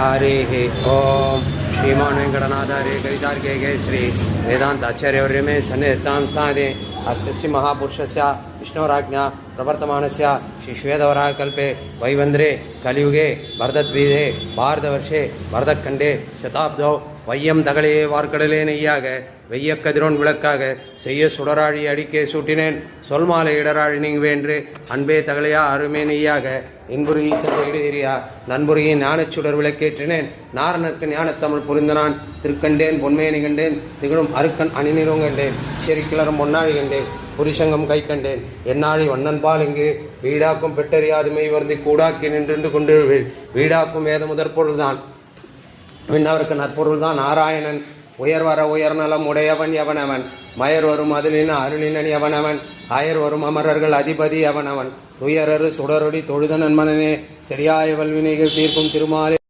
हरिः ओम श्रीमान वेंकटनाथार्य कवितार्किके श्री वेदांत आचार्यवर्य में सन्निहितां स्थाने अस्य श्री महापुरुषस्य विष्णोराज्ञा प्रवर्तमानस्य श्री श्वेतवराहकल्पे वैवन्द्रे कलियुगे भरतद्वीरे भारतवर्षे भरतखण्डे शताब्दौ வையம் தகளையே வார்க்கடலே நெய்யாக வெய்ய கதிரோன் விளக்காக செய்ய சுடராழி அடிக்கே சூட்டினேன் சொல்மாலை இடராழி நீங்குவேன்று அன்பே தகளையா அருமே நெய்யாக இன்புருகி சந்த இடுதிரியா நண்புருகி ஞானச்சுடர் விளக்கேற்றினேன் நாரணற்கு ஞானத்தமிழ் புரிந்தனான் திருக்கண்டேன் பொன்மையை கண்டேன் திகழும் அருக்கன் அணிநிறவும் கண்டேன் செரிக்கிளரும் பொன்னாழி கண்டேன் புரிசங்கம் கை கண்டேன் என்னாழி வண்ணன் பால் இங்கு வீடாக்கும் பெற்றறியாதுமை வருந்தி கூடாக்கி நின்று கொண்டிருவேன் வீடாக்கும் வேத முதற் பொருள்தான் விண்ணவருக்கு நற்பொருள் தான் நாராயணன் உயர் வர உயர்நலம் உடையவன் எவனவன் மயர் வரும் அதிலின் அருளினன் எவனவன் அயர் வரும் அமரர்கள் அதிபதி எவனவன் துயரரு சுடரொடி தொழுத நன்மனனே செடியாய வல்வினைகள் தீர்க்கும் திருமாலே